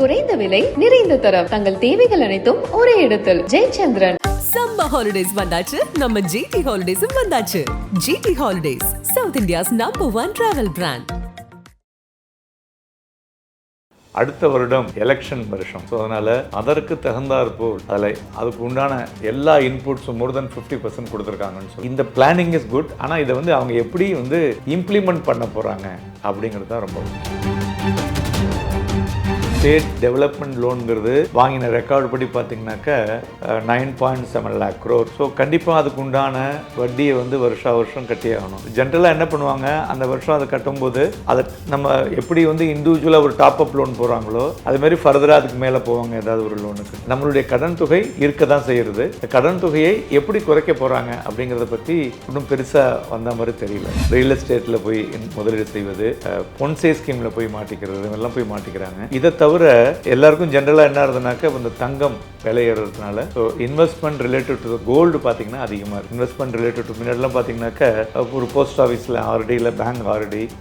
குறைந்த விலை, நிறைந்த தரம். தங்கள் தேவைகள் அனைத்தும் ஒரே இடத்தில். ஜெயச்சந்திரன். சம்மர் ஹாலிடேஸ் வந்தாச்சு, நம்ம ஜிடி ஹாலிடேஸும் வந்தாச்சு. GT Holidays, South India's #1 travel brand. அடுத்த வருடம் எலெக்ஷன் வருஷம். ஸோ அதனால் அதற்கு தகுந்தாற்போல் அதுக்கு உண்டான எல்லா இன்புட்ஸும் மோர் தென் 50% கொடுத்துருக்காங்கன்னு சொல்லி இந்த பிளானிங் இஸ் குட். ஆனால் இதை அவங்க எப்படி இம்ப்ளிமெண்ட் பண்ண போகிறாங்க அப்படிங்கிறது தான் ரொம்ப ஸ்டேட் டெவலப்மெண்ட் லோனுங்கிறது வாங்கின ரெக்கார்டு படி பார்த்தீங்கன்னாக்க 9.7 lakh crore. ஸோ கண்டிப்பாக அதுக்கு உண்டான வட்டியை வருஷம் கட்டி ஆகணும். ஜென்ரலாக என்ன பண்ணுவாங்க, அந்த வருஷம் அதை கட்டும்போது அதை நம்ம எப்படி இண்டிவிஜுவலாக ஒரு டாப் அப் லோன் போகிறாங்களோ அதுமாரி ஃபர்தராக அதுக்கு மேலே போவாங்க. ஏதாவது ஒரு லோனுக்கு நம்மளுடைய கடன் தொகை இருக்க தான் செய்கிறது. கடன் தொகையை எப்படி குறைக்க போகிறாங்க அப்படிங்கிறத பற்றி இன்னும் பெருசாக வந்த மாதிரி தெரியல. ரியல் எஸ்டேட்டில் போய் முதலீடு செய்வது, பொன்சே ஸ்கீமில் போய் மாட்டிக்கிறது, இதெல்லாம் போய் மாட்டிக்கிறாங்க. இதை தவிர எல்லாருக்கும் ஜென்ரலாக என்ன ஆகுதுனாக்கா இந்த தங்கம் விலை ஏறுறதுனால so investment related to gold பார்த்தீங்கன்னா அதிகமாக இருக்குது. இன்வெஸ்ட்மெண்ட் ரிலேட்டட் டு முன்னாடிலாம் பார்த்தீங்கன்னாக்கா ஒரு போஸ்ட் ஆஃபீஸில் ஆர்டியில்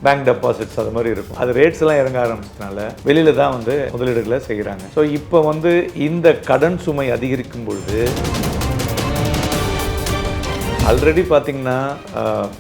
பேங்க் டெபாசிட்ஸ் அது மாதிரி இருக்கும். அது ரேட்ஸ் எல்லாம் இறங்க ஆரம்பிச்சதுனால வெளியில தான் முதலீடுகளை செய்கிறாங்க. ஸோ இப்போ இந்த கடன் சுமை அதிகரிக்கும் பொழுது ஆல்ரெடி பார்த்தீங்கன்னா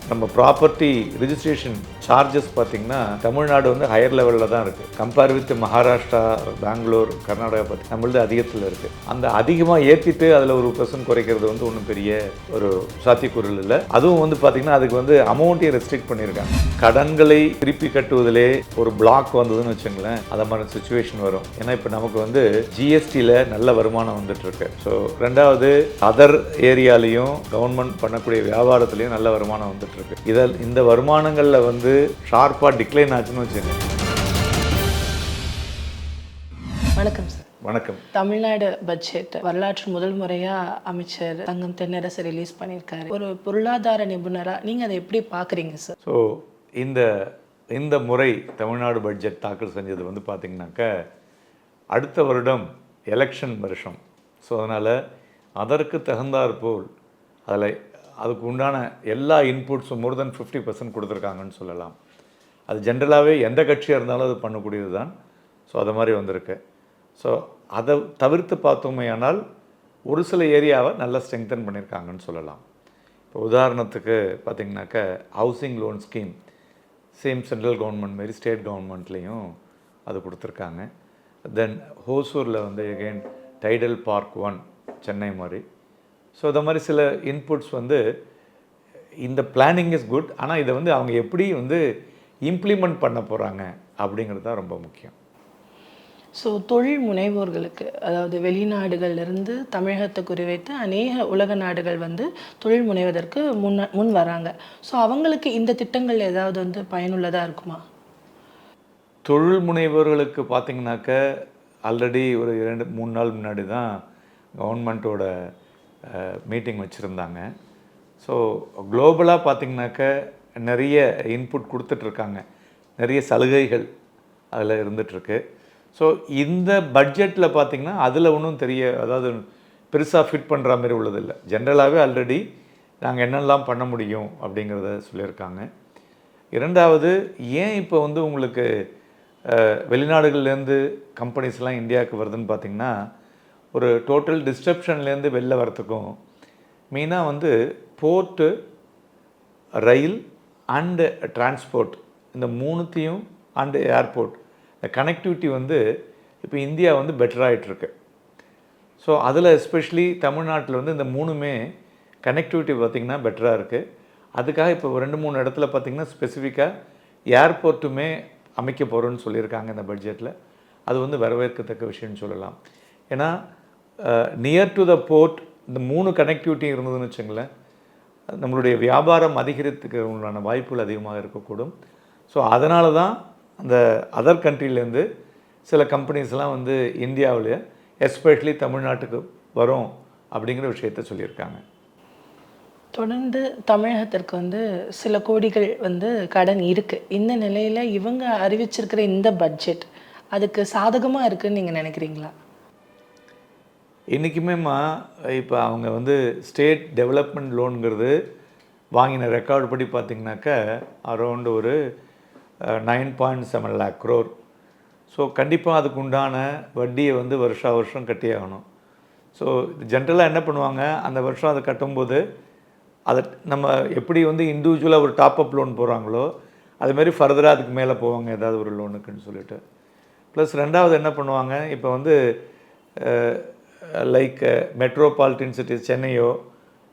நம்ம ப்ராப்பர்ட்டி ரிஜிஸ்ட்ரேஷன் சார்ஜஸ் பார்த்தீங்கன்னா தமிழ்நாடு ஹையர் லெவலில் தான் இருக்குது. கம்பேர் வித் மகாராஷ்டிரா, பெங்களூர், கர்நாடகா பார்த்து நம்மளது அதிகத்தில் இருக்குது. அந்த அதிகமாக ஏற்றிட்டு அதில் ஒரு % குறைக்கிறது ஒன்றும் பெரிய ஒரு சாத்தியக்கூறு இல்லை. அதுவும் பார்த்தீங்கன்னா அதுக்கு அமௌண்ட்டையும் ரெஸ்ட்ரிக்ட் பண்ணியிருக்காங்க. கடன்களை திருப்பி கட்டுவதிலே ஒரு பிளாக் வந்ததுன்னு வச்சுங்களேன், அதை மாதிரி சுச்சுவேஷன் வரும். ஏன்னா இப்போ நமக்கு ஜிஎஸ்டியில் நல்ல வருமானம் வந்துட்டுருக்கு. ஸோ ரெண்டாவது அதர் ஏரியாலையும் கவர்மெண்ட் பண்ணக்கூடிய வியாபாரத்துலேயும் நல்ல வருமானம் வந்துட்டுருக்கு. இந்த வருமானங்களில் ஷார்ப்பாக டிக்ளைன் ஆச்சுன்னு வச்சுங்க. வணக்கம் சார். வணக்கம். தமிழ்நாடு பட்ஜெட் வரலாற்று முதல் முறையாக அமைச்சர் தங்கம் தென்னரசு ரிலீஸ் பண்ணியிருக்காரு. ஒரு பொருளாதார நிபுணராக நீங்கள் அதை எப்படி பார்க்குறீங்க சார்? ஸோ இந்த முறை தமிழ்நாடு பட்ஜெட் தாக்கல் செஞ்சது பார்த்திங்கனாக்கா அடுத்த வருடம் எலெக்ஷன் வருஷம். ஸோ அதனால் அதற்கு தகுந்தாற்போல் அதுக்கு உண்டான எல்லா இன்புட்ஸும் மோர் தென் 50% கொடுத்துருக்காங்கன்னு சொல்லலாம். அது ஜென்ரலாகவே எந்த கட்சியாக இருந்தாலும் அது பண்ணக்கூடியது தான். ஸோ அது மாதிரி வந்திருக்கு. ஸோ அதை தவிர்த்து பார்த்தோமேயானால் ஒரு சில ஏரியாவை நல்லா ஸ்ட்ரெங்தன் பண்ணியிருக்காங்கன்னு சொல்லலாம். இப்போ உதாரணத்துக்கு பார்த்திங்கனாக்கா housing loan scheme same central government மாரி ஸ்டேட் கவர்மெண்ட்லேயும் அது கொடுத்துருக்காங்க. தென் ஹோசூரில் எகெயின் டைடல் பார்க் 1 சென்னை மாதிரி. ஸோ இந்த மாதிரி சில இன்புட்ஸ் இந்த பிளானிங் இஸ் குட். ஆனால் இதை அவங்க எப்படி இம்ப்ளிமெண்ட் பண்ண போகிறாங்க அப்படிங்கிறது தான் ரொம்ப முக்கியம். ஸோ தொழில் முனைவோர்களுக்கு, அதாவது வெளிநாடுகள்லேருந்து தமிழகத்தை குறிவைத்து அநேக உலக நாடுகள் தொழில் முனைவதற்கு முன் வராங்க. ஸோ அவங்களுக்கு இந்த திட்டங்கள் ஏதாவது பயனுள்ளதாக இருக்குமா? தொழில் முனைவோர்களுக்கு பார்த்திங்கனாக்க ஆல்ரெடி ஒரு 2-3 நாள் முன்னாடி தான் கவர்மெண்ட்டோட மீட்டிங் வச்சுருந்தாங்க. ஸோ குளோபலாக பார்த்திங்கனாக்க நிறைய இன்புட் கொடுத்துட்ருக்காங்க, நிறைய சலுகைகள் அதில் இருந்துகிட்ருக்கு. ஸோ இந்த பட்ஜெட்டில் பார்த்திங்கன்னா அதில் ஒன்றும் அதாவது பெருசாக ஃபிட் பண்ணுற மாதிரி உள்ளதில்லை. ஜென்ரலாகவே ஆல்ரெடி நாங்கள் என்னெல்லாம் பண்ண முடியும் அப்படிங்கிறத சொல்லியிருக்காங்க. இரண்டாவது, ஏன் இப்போ உங்களுக்கு வெளிநாடுகள்லேருந்து கம்பெனிஸ்லாம் இந்தியாவுக்கு வருதுன்னு பார்த்திங்கன்னா ஒரு டோட்டல் டிஸ்ட்ரப்ஷன்லேருந்து வெளில வரத்துக்கும் மெயினாக போர்ட்டு, ரயில் அண்டு டிரான்ஸ்போர்ட், இந்த மூணுத்தையும் அண்டு ஏர்போர்ட், இந்த கனெக்டிவிட்டி இப்போ இந்தியா பெட்டராகிட்டுருக்கு. ஸோ அதில் எஸ்பெஷலி தமிழ்நாட்டில் இந்த மூணுமே கனெக்டிவிட்டி பார்த்திங்கன்னா பெட்டராக இருக்குது. அதுக்காக இப்போ 2-3 இடத்துல பார்த்திங்கன்னா ஸ்பெசிஃபிக்காக ஏர்போர்ட்டுமே அமைக்க போகிறோன்னு சொல்லியிருக்காங்க இந்த பட்ஜெட்டில். அது வரவேற்கத்தக்க விஷயம்னு சொல்லலாம். ஏன்னா நியர் டு த போர்ட் இந்த 3 கனெக்டிவிட்டி இருந்ததுன்னு வச்சுங்களேன், நம்மளுடைய வியாபாரம் அதிகரித்துக்கு உண்டான வாய்ப்புகள் அதிகமாக இருக்கக்கூடும். ஸோ அதனால தான் அந்த அதர் கண்ட்ரிலேருந்து சில கம்பெனிஸ்லாம் இந்தியாவிலேயே எஸ்பெஷலி தமிழ்நாட்டுக்கு வரும் அப்படிங்கிற விஷயத்த சொல்லியிருக்காங்க. தொடர்ந்து தமிழகத்திற்கு சில கோடிகள் கடன் இருக்குது. இந்த நிலையில் இவங்க அறிவிச்சிருக்கிற இந்த பட்ஜெட் அதுக்கு சாதகமாக இருக்குதுன்னு நீங்கள் நினைக்கிறீங்களா? இன்றைக்குமேம்மா இப்போ அவங்க ஸ்டேட் டெவலப்மெண்ட் லோனுங்கிறது வாங்கின ரெக்கார்டு படி பார்த்திங்கனாக்கா அரௌண்ட் ஒரு 9.7 lakh crore. ஸோ கண்டிப்பாக அதுக்கு உண்டான வட்டியை வந்து வருஷம் கட்டி ஆகணும். ஸோ ஜென்ரலாக என்ன பண்ணுவாங்க, அந்த வருஷம் அதை கட்டும்போது அதை நம்ம எப்படி வந்து இண்டிவிஜுவலாக ஒரு டாப்அப் லோன் போகிறாங்களோ அதுமாரி ஃபர்தராக அதுக்கு மேலே போவாங்க ஏதாவது ஒரு லோனுக்குன்னு சொல்லிட்டு. ப்ளஸ் ரெண்டாவது என்ன பண்ணுவாங்க, இப்போ வந்து லைக் மெட்ரோபாலிட்டன் சிட்டிஸ் சென்னையோ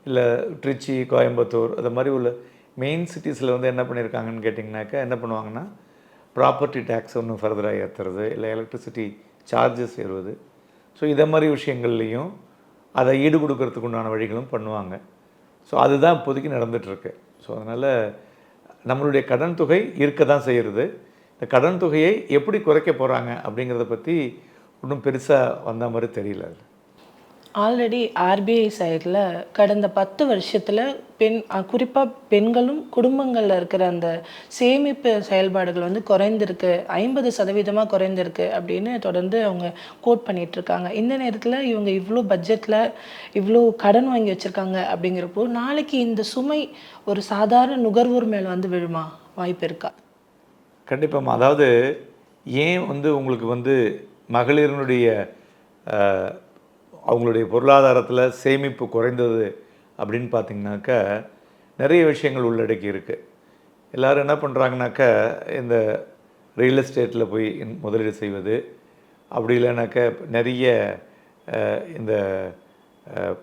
இல்லை திருச்சி, கோயம்புத்தூர் அது மாதிரி உள்ள மெயின் சிட்டிஸில் வந்து என்ன பண்ணியிருக்காங்கன்னு கேட்டிங்கனாக்கா என்ன பண்ணுவாங்கன்னா, ப்ராப்பர்ட்டி டேக்ஸ் ஒன்று ஃபர்தராக ஏற்றுறது, இல்லை எலக்ட்ரிசிட்டி சார்ஜஸ் ஏறுவது. ஸோ இதை மாதிரி விஷயங்கள்லேயும் அதை ஈடு கொடுக்கறதுக்கு உண்டான வழிகளும் பண்ணுவாங்க. ஸோ அதுதான் இப்போதைக்கு நடந்துகிட்ருக்கு. ஸோ அதனால் நம்மளுடைய கடன் தொகை இருக்க தான் செய்கிறது. இந்த கடன் தொகையை எப்படி குறைக்க போகிறாங்க அப்படிங்கிறத பற்றி ஒன்றும் பெருசாக வந்த மாதிரி தெரியல. ஆல்ரெடி ஆர்பிஐ சைடில் கடந்த 10 வருஷத்தில் குறிப்பாக பெண்களும் குடும்பங்களில் இருக்கிற அந்த சேமிப்பு செயல்பாடுகள் வந்து குறைந்திருக்கு, 50% குறைந்திருக்கு அப்படின்னு தொடர்ந்து அவங்க கோட் பண்ணிகிட்ருக்காங்க. இந்த நேரத்தில் இவங்க இவ்வளோ பட்ஜெட்டில் இவ்வளோ கடன் வாங்கி வச்சுருக்காங்க அப்படிங்கிறப்போ நாளைக்கு இந்த சுமை ஒரு சாதாரண நுகர்வோர் மேலே வந்து விழுமா, வாய்ப்பு இருக்கா? கண்டிப்பாக. அதாவது ஏன் வந்து உங்களுக்கு வந்து மகளிரினுடைய அவங்களுடைய பொருளாதாரத்தில் சேமிப்பு குறைந்தது அப்படின்னு பார்த்திங்கனாக்கா நிறைய விஷயங்கள் உள்ளடக்கி இருக்குது. எல்லோரும் என்ன பண்ணுறாங்கனாக்கா, இந்த ரியல் எஸ்டேட்டில் போய் முதலீடு செய்வது, அப்படி இல்லைனாக்கா நிறைய இந்த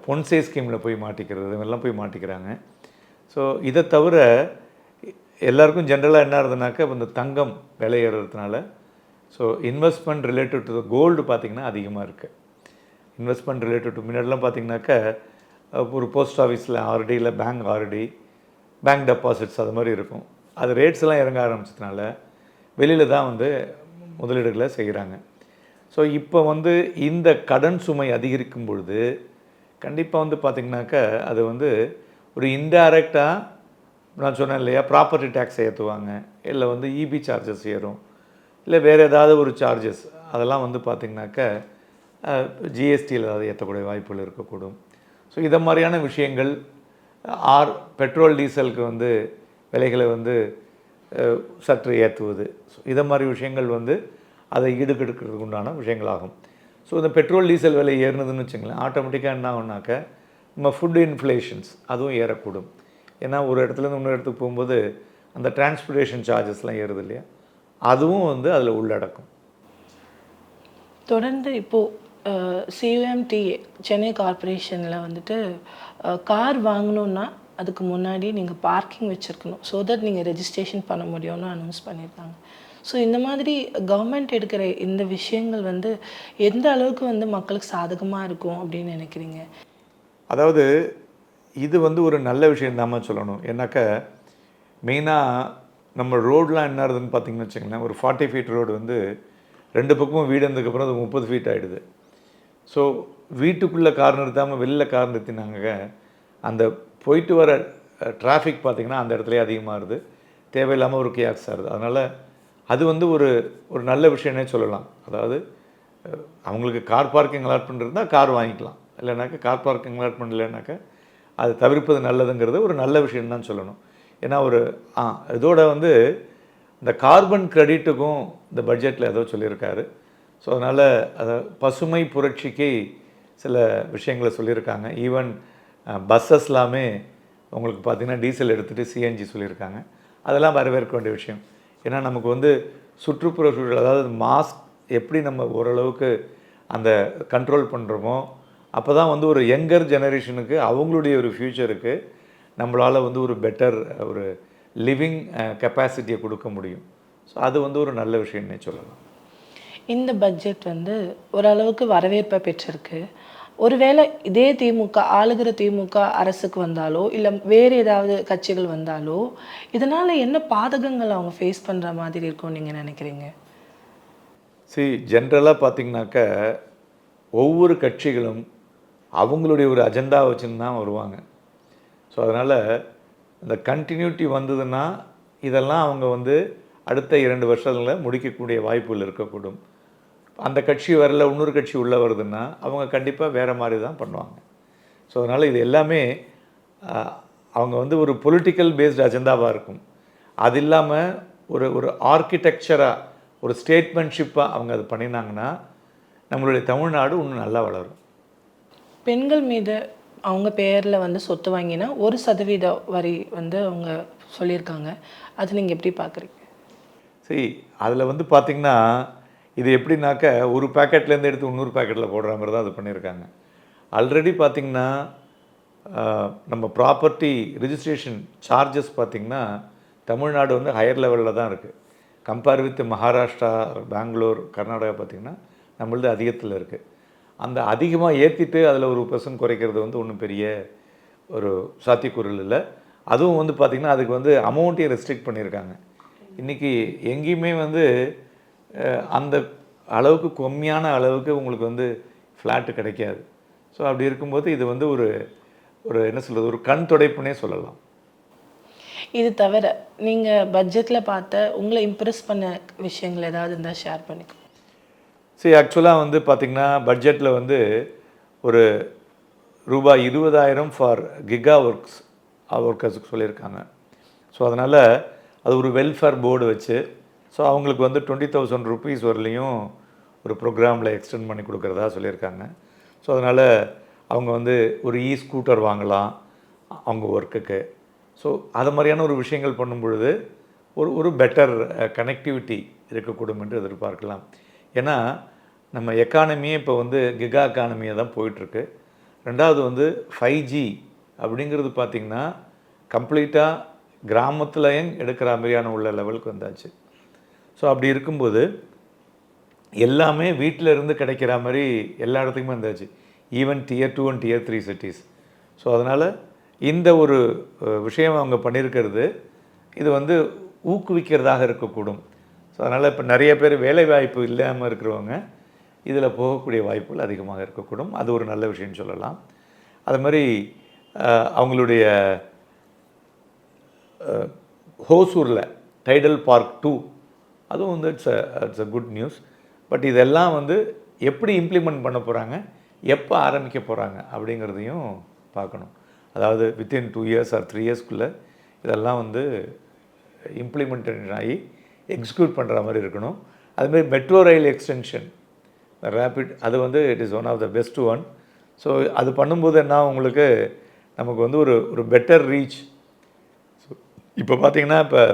பொன்சே ஸ்கீமில் போய் மாட்டிக்கிறது, இதெல்லாம் போய் மாட்டிக்கிறாங்க. ஸோ இதை தவிர எல்லாருக்கும் ஜென்ரலாக என்ன ஆகுதுனாக்கா, இந்த தங்கம் விலை ஏறுறதுனால so investment related to gold பார்த்திங்கன்னா அதிகமாக இருக்குது. இன்வெஸ்ட்மெண்ட் ரிலேட்டட் டு முன்னாடிலாம் பார்த்திங்கனாக்கா ஒரு போஸ்ட் ஆஃபீஸில் ஆர்டி, இல்லை பேங்க் ஆர்டி, பேங்க் டெபாசிட்ஸ் அது மாதிரி இருக்கும். அது ரேட்ஸ்லாம் இறங்க ஆரம்பிச்சதுனால வெளியில் தான் வந்து முதலீடுகளை செய்கிறாங்க. ஸோ இப்போ வந்து இந்த கடன் சுமை அதிகரிக்கும் பொழுது கண்டிப்பாக வந்து பார்த்திங்கனாக்கா அது வந்து ஒரு இன்டைரக்டாக நான் சொன்னேன் இல்லையா, ப்ராப்பர்ட்டி டேக்ஸ் ஏற்றுவாங்க, இல்லை வந்து இபி சார்ஜஸ் ஏறும், இல்லை வேறு ஏதாவது ஒரு சார்ஜஸ் அதெல்லாம் வந்து பார்த்திங்கனாக்கா ஜிஎஸ்டியில் ஏதாவது ஏற்றக்கூடிய வாய்ப்புகள் இருக்கக்கூடும். ஸோ இதை மாதிரியான விஷயங்கள் பெட்ரோல் டீசலுக்கு வந்து விலைகளை வந்து சற்று ஏற்றுவது, ஸோ இதை மாதிரி விஷயங்கள் வந்து அதை ஈடுகெடுக்கிறதுக்கு உண்டான விஷயங்களாகும். ஸோ இந்த பெட்ரோல் டீசல் விலை ஏறினதுன்னு வச்சுங்களேன், ஆட்டோமேட்டிக்காக என்ன ஆகுனாக்கா நம்ம ஃபுட் இன்ஃப்ளேஷன்ஸ் அதுவும் ஏறக்கூடும். ஏன்னா ஒரு இடத்துலேருந்து இன்னொரு இடத்துக்கு போகும்போது அந்த டிரான்ஸ்போர்ட்டேஷன் சார்ஜஸ்லாம் ஏறுது இல்லையா, அதுவும் வந்து அதில் உள்ளடக்கும். தொடர்ந்து இப்போது சிஎம்டிஏ சென்னை கார்ப்பரேஷனில் வந்துட்டு கார் வாங்கணுன்னா அதுக்கு முன்னாடி நீங்கள் பார்க்கிங் வச்சுருக்கணும், ஸோ தட் நீங்கள் ரெஜிஸ்ட்ரேஷன் பண்ண முடியும்னு அனௌன்ஸ் பண்ணியிருக்காங்க. ஸோ இந்த மாதிரி கவர்மெண்ட் எடுக்கிற இந்த விஷயங்கள் வந்து எந்த அளவுக்கு வந்து மக்களுக்கு சாதகமாக இருக்கும் அப்படின்னு நினைக்கிறீங்க? அதாவது இது வந்து ஒரு நல்ல விஷயம் தான் சொல்லணும். ஏன்னாக்கா மெயினாக நம்ம ரோடெலாம் என்ன ஆகுதுன்னு பார்த்திங்கன்னு வச்சுக்கோங்களேன், ஒரு 40 ஃபீட் ரோடு வந்து 2 பக்கமும் வீடு இருந்ததுக்கப்புறம் அது 30 ஃபீட் ஆகிடுது. ஸோ வீட்டுக்குள்ளே கார் நிறுத்தாமல் வெளியில் கார் நிறுத்தினாங்க, அந்த போயிட்டு வர டிராஃபிக் பார்த்திங்கன்னா அந்த இடத்துலேயே அதிகமாகுது, தேவையில்லாமல் ஒரு கேஸ் ஆகுது. அதனால் அது வந்து ஒரு ஒரு நல்ல விஷயம்னே சொல்லலாம். அதாவது அவங்களுக்கு கார் பார்க்கிங் அலாட் பண்ணுறதுனா கார் வாங்கிக்கலாம், இல்லைனாக்கா கார் பார்க்கிங் அலாட் பண்ணலைனாக்கா அது தவிர்ப்பது நல்லதுங்கிறது ஒரு நல்ல விஷயம்தான் சொல்லணும். ஏன்னா ஒரு இதோட வந்து இந்த கார்பன் கிரெடிட்டுக்கும் இந்த பட்ஜெட்டில் ஏதோ சொல்லியிருக்காரு. ஸோ அதனால் அதை பசுமை புரட்சிக்கு சில விஷயங்களை சொல்லியிருக்காங்க. ஈவன் பஸ்ஸஸ்லாமே உங்களுக்கு பார்த்திங்கன்னா டீசல் எடுத்துகிட்டு சிஎன்ஜி சொல்லியிருக்காங்க. அதெல்லாம் வரவேற்க வேண்டிய விஷயம். ஏன்னா நமக்கு வந்து சுற்றுப்புற சூழல், அதாவது மாஸ்க் எப்படி நம்ம ஓரளவுக்கு அந்த கண்ட்ரோல் பண்ணுறோமோ அப்போ தான் வந்து ஒரு யங்கர் ஜெனரேஷனுக்கு அவங்களுடைய ஒரு ஃப்யூச்சருக்கு நம்மளால் வந்து ஒரு பெட்டர் ஒரு லிவிங் கெப்பாசிட்டியை கொடுக்க முடியும். ஸோ அது வந்து ஒரு நல்ல விஷயம்னே சொல்லலாம். இந்த பட்ஜெட் வந்து ஓரளவுக்கு வரவேற்பை பெற்றிருக்கு. ஒருவேளை இதே திமுக ஆளுகிற திமுக அரசுக்கு வந்தாலோ இல்லை வேறு ஏதாவது கட்சிகள் வந்தாலோ இதனால் என்ன பாதகங்கள் அவங்க ஃபேஸ் பண்ணுற மாதிரி இருக்கும்னு நீங்கள் நினைக்கிறீங்க? ஜென்ரலாக பார்த்திங்கனாக்கா ஒவ்வொரு கட்சிகளும் அவங்களுடைய ஒரு அஜெண்டா வச்சுன்னு தான் வருவாங்க. ஸோ அதனால் இந்த கண்டினியூட்டி வந்ததுன்னா இதெல்லாம் அவங்க வந்து அடுத்த 2 வருஷத்தில் முடிக்கக்கூடிய வாய்ப்புகள் இருக்கக்கூடும். அந்த கட்சி வரல, இன்னொரு கட்சி உள்ளே வருதுன்னா அவங்க கண்டிப்பாக வேறு மாதிரி தான் பண்ணுவாங்க. ஸோ அதனால் இது எல்லாமே அவங்க வந்து ஒரு பொலிட்டிக்கல் பேஸ்டு அஜெண்டாவாக இருக்கும். அது இல்லாமல் ஒரு ஒரு ஆர்கிடெக்சராக ஒரு ஸ்டேட்மென்ட்ஷிப்பாக அவங்க அது பண்ணினாங்கன்னா நம்மளுடைய தமிழ்நாடு இன்னும் நல்லா வளரும். பெண்கள் மீது அவங்க பேரில் வந்து சொத்து வாங்கினா 1% வரி வந்து அவங்க சொல்லியிருக்காங்க. அது நீங்கள் எப்படி பார்க்குறீங்க? சரி, அதில் வந்து பார்த்திங்கன்னா இது எப்படின்னாக்க ஒரு பேக்கெட்லேருந்து எடுத்து இன்னொரு பேக்கெட்டில் போடுற மாதிரி தான் அது பண்ணியிருக்காங்க. ஆல்ரெடி பார்த்திங்கன்னா நம்ம ப்ராப்பர்ட்டி ரிஜிஸ்ட்ரேஷன் சார்ஜஸ் பார்த்திங்கன்னா தமிழ்நாடு வந்து ஹையர் லெவலில் தான் இருக்குது. கம்பேர் வித் மகாராஷ்டிரா, பெங்களூர், கர்நாடகா பார்த்திங்கன்னா நம்மளது அதிகத்தில் இருக்குது. அந்த அதிகமாக ஏற்றிட்டு அதில் ஒரு % குறைக்கிறது வந்து ஒன்றும் பெரிய ஒரு சாத்தியக்கூறல் இல்லை. அதுவும் வந்து பார்த்திங்கன்னா அதுக்கு வந்து அமௌண்ட்டையும் ரெஸ்ட்ரிக்ட் பண்ணியிருக்காங்க. இன்றைக்கி எங்கேயுமே வந்து அந்த அளவுக்கு கம்மியான அளவுக்கு உங்களுக்கு வந்து ஃப்ளாட்டு கிடைக்காது. ஸோ அப்படி இருக்கும்போது இது வந்து ஒரு ஒரு என்ன சொல்கிறது, ஒரு கண் துடைப்புனே சொல்லலாம். இது தவிர நீங்கள் பட்ஜெட்டில் பார்த்த உங்களை இம்ப்ரெஸ் பண்ண விஷயங்கள் ஏதாவது இருந்தால் ஷேர் பண்ணிக்கோ. சரி, ஆக்சுவலாக வந்து பார்த்திங்கன்னா பட்ஜெட்டில் வந்து ஒரு ரூபாய் 20,000 ஃபார் கிகா ஒர்க்கர்ஸுக்கு சொல்லியிருக்காங்க. ஸோ அதனால் அது ஒரு வெல்ஃபேர் போர்டு வச்சு ஸோ அவங்களுக்கு வந்து 20,000 ருபீஸ் வரலையும் ஒரு ப்ரோக்ராமில் எக்ஸ்டெண்ட் பண்ணி கொடுக்குறதா சொல்லியிருக்காங்க. ஸோ அதனால் அவங்க வந்து ஒரு ஸ்கூட்டர் வாங்கலாம் அவங்க ஒர்க்குக்கு. ஸோ அது மாதிரியான ஒரு விஷயங்கள் பண்ணும் பொழுது ஒரு பெட்டர் கனெக்டிவிட்டி இருக்கக்கூடும் என்று எதிர்பார்க்கலாம். ஏன்னா நம்ம எக்கானமியே இப்போ வந்து கிகா எக்கானமியாக தான் போயிட்டுருக்கு. ரெண்டாவது வந்து 5G அப்படிங்கிறது பார்த்திங்கன்னா கம்ப்ளீட்டாக கிராமத்துலேயும் எடுக்கிற மாதிரியான உள்ள லெவலுக்கு வந்தாச்சு. ஸோ அப்படி இருக்கும்போது எல்லாமே வீட்டில் இருந்து கிடைக்கிற மாதிரி எல்லா இடத்துக்குமே வந்தாச்சு. Even Tier 2 and Tier 3 cities. So அதனால் இந்த ஒரு விஷயம் அவங்க பண்ணியிருக்கிறது இது வந்து ஊக்குவிக்கிறதாக இருக்கக்கூடும். ஸோ அதனால் இப்போ நிறைய பேர் வேலை வாய்ப்பு இல்லாமல் இருக்கிறவங்க இதில் போகக்கூடிய வாய்ப்புகள் அதிகமாக இருக்கக்கூடும். அது ஒரு நல்ல விஷயம்னு சொல்லலாம். அது மாதிரி அவங்களுடைய ஹோசூரில் டைடல் பார்க் 2 அதுவும் வந்து it's a good news. But இதெல்லாம் வந்து எப்படி இம்ப்ளிமெண்ட் பண்ண போகிறாங்க, எப்போ ஆரம்பிக்க போகிறாங்க அப்படிங்கிறதையும் பார்க்கணும். அதாவது வித்தின் 2 years or 3 yearsக்குள்ளே இதெல்லாம் வந்து இம்ப்ளிமெண்டேஷன் ஆகி எக்ஸிக்யூட் பண்ணுற மாதிரி இருக்கணும். அதுமாதிரி மெட்ரோ ரயில் எக்ஸ்டென்ஷன் ரேபிட் அது வந்து it is one of the best one. So அது பண்ணும்போது என்ன உங்களுக்கு நமக்கு வந்து ஒரு பெட்டர் ரீச். ஸோ இப்போ பார்த்திங்கன்னா இப்போ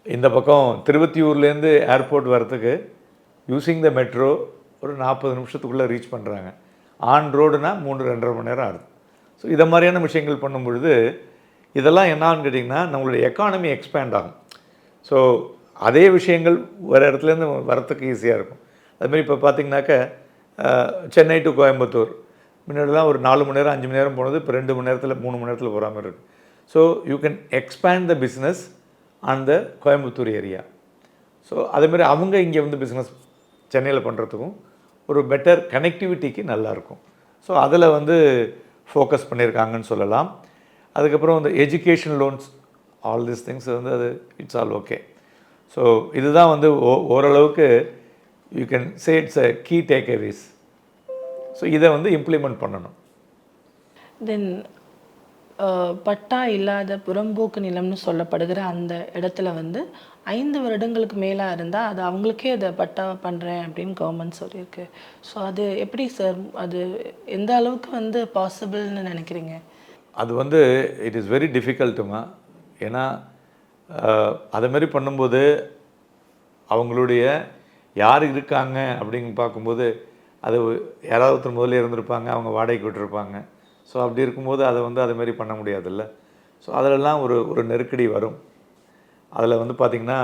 இந்த பக்கம் திருவத்தியூர்லேருந்து ஏர்போர்ட் வரத்துக்கு யூஸிங் த மெட்ரோ ஒரு 40 நிமிஷத்துக்குள்ளே ரீச் பண்ணுறாங்க. ஆன் ரோடுனா 3-2.5 மணி நேரம் ஆகுது. ஸோ இதை மாதிரியான விஷயங்கள் பண்ணும் பொழுது இதெல்லாம் என்னான்னு கேட்டிங்கன்னா நம்மளுடைய எக்கானமி எக்ஸ்பேண்ட் ஆகும். ஸோ அதே விஷயங்கள் வேறு இடத்துலேருந்து வரத்துக்கு ஈஸியாக இருக்கும். அதுமாதிரி இப்போ பார்த்திங்கனாக்க சென்னை டு கோயம்புத்தூர் முன்னாடிலாம் ஒரு 4 மணி நேரம் 5 மணி நேரம் போனது இப்போ 2 மணி நேரத்தில் 3 மணி நேரத்தில் போகிற மாதிரி இருக்குது. So you can expand the business on the Coimbatore area. So அதேமாதிரி அவங்க இங்கே வந்து பிஸ்னஸ் சென்னையில் பண்ணுறதுக்கும் ஒரு பெட்டர் கனெக்டிவிட்டிக்கு நல்லாயிருக்கும். ஸோ அதில் வந்து ஃபோக்கஸ் பண்ணியிருக்காங்கன்னு சொல்லலாம். அதுக்கப்புறம் இந்த education loans all these things வந்து அது இட்ஸ் ஆல் ஓகே. ஸோ இதுதான் வந்து ஓரளவுக்கு you can say it's a key takeaways. So இதை வந்து இம்ப்ளிமெண்ட் பண்ணணும். தென் பட்டா இல்லாத புறம்போக்கு நிலம்னு சொல்லப்படுகிற அந்த இடத்துல வந்து 5 வருடங்களுக்கு மேலாக இருந்தால் அது அவங்களுக்கே அதை பட்டா பண்ணுறேன் அப்படின்னு கவர்மெண்ட் சொல்லியிருக்கு. ஸோ அது எப்படி சார், அது எந்த அளவுக்கு வந்து பாசிபிள்னு நினைக்கிறீங்க? அது வந்து இட் இஸ் வெரி டிஃபிகல்ட்டுமா. ஏன்னா அதுமாரி பண்ணும்போது அவங்களுடைய யார் இருக்காங்க அப்படின்னு பார்க்கும்போது அது யாராவது ஒருத்தர் முதல்ல இருந்திருப்பாங்க, அவங்க வாடகைக்கு விட்டுருப்பாங்க. ஸோ அப்படி இருக்கும்போது அதை வந்து அதுமாரி பண்ண முடியாதுல்ல. ஸோ அதிலெல்லாம் ஒரு நெருக்கடி வரும். அதில் வந்து பார்த்திங்கன்னா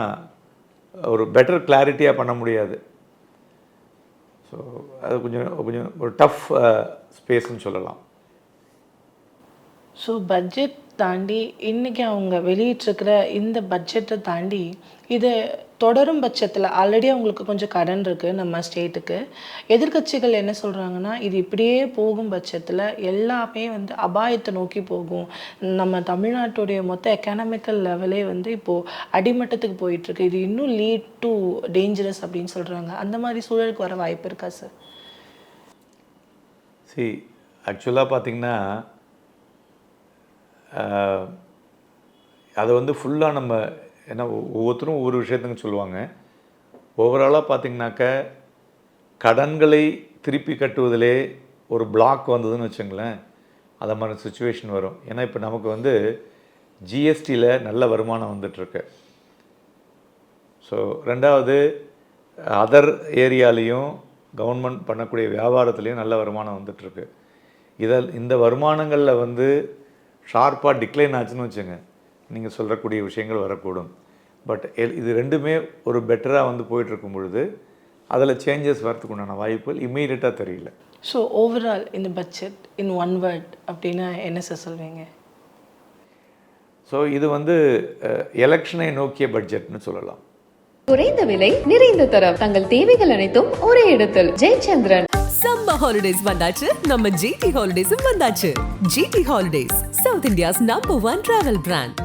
ஒரு பெட்டர் கிளாரிட்டியாக பண்ண முடியாது. ஸோ அது கொஞ்சம் ஒரு டஃப் ஸ்பேஸ்ன்னு சொல்லலாம். ஸோ பட்ஜெட் தாண்டி இன்றைக்கி அவங்க வெளியிட்டிருக்கிற இந்த பட்ஜெட்டை தாண்டி இது தொடரும் பட்சத்தில் ஆல்ரெடி அவங்களுக்கு கொஞ்சம் கடன் இருக்குது நம்ம ஸ்டேட்டுக்கு. எதிர்க்கட்சிகள் என்ன சொல்கிறாங்கன்னா இது இப்படியே போகும் பட்சத்தில் எல்லாமே வந்து அபாயத்தை நோக்கி போகும், நம்ம தமிழ்நாட்டுடைய மொத்த எக்கனாமிக்கல் லெவலே வந்து இப்போது அடிமட்டத்துக்கு போயிட்டுருக்கு, இது இன்னும் லீட் டு டேஞ்சரஸ் அப்படின்னு சொல்கிறாங்க. அந்த மாதிரி சூழலுக்கு வர வாய்ப்பு இருக்கா சார்? ஆக்சுவலாக பார்த்திங்கன்னா அதை வந்து ஃபுல்லாக நம்ம ஏன்னா ஒவ்வொருத்தரும் ஒவ்வொரு விஷயத்துக்கு சொல்லுவாங்க. ஓவராலாக பார்த்திங்கனாக்க கடன்களை திருப்பி கட்டுவதிலே ஒரு பிளாக் வந்ததுன்னு வச்சுங்களேன், அதை மாதிரி சுச்சுவேஷன் வரும். ஏன்னா இப்போ நமக்கு வந்து ஜிஎஸ்டியில் நல்ல வருமானம் வந்துட்டுருக்கு. ஸோ ரெண்டாவது அதர் ஏரியாலேயும் கவர்மெண்ட் பண்ணக்கூடிய வியாபாரத்துலேயும் நல்ல வருமானம் வந்துட்டுருக்கு. இந்த வருமானங்களில் வந்து ஷார்ப்பாக டிக்ளைன் ஆச்சுன்னு வச்சுங்க, நீங்கள் சொல்லக்கூடிய விஷயங்கள் வரக்கூடும். பட் இது ரெண்டுமே ஒரு பெட்டராக வந்து போயிட்டுருக்கும் பொழுது அதில் சேஞ்சஸ் வரதுக்கு உண்டான வாய்ப்புகள் இம்மீடியட்டாக தெரியல. ஸோ ஓவரால் இந்த பட்ஜெட் இன் ஒன் வேர்ட் அப்படின்னா என்ன சார் சொல்வீங்க? ஸோ இது வந்து எலெக்ஷனை நோக்கிய பட்ஜெட்னு சொல்லலாம். குறைந்த விலை நிறைந்த தரம் தங்கள் தேவைகள் அனைத்தும் ஒரே இடத்தில். ஜெயச்சந்திரன். சம்மர் ஹாலிடேஸ் வந்தாச்சு, நம்ம ஜிடி ஹாலிடேஸும் வந்தாச்சு. GT Holidays, South India's number 1 travel brand.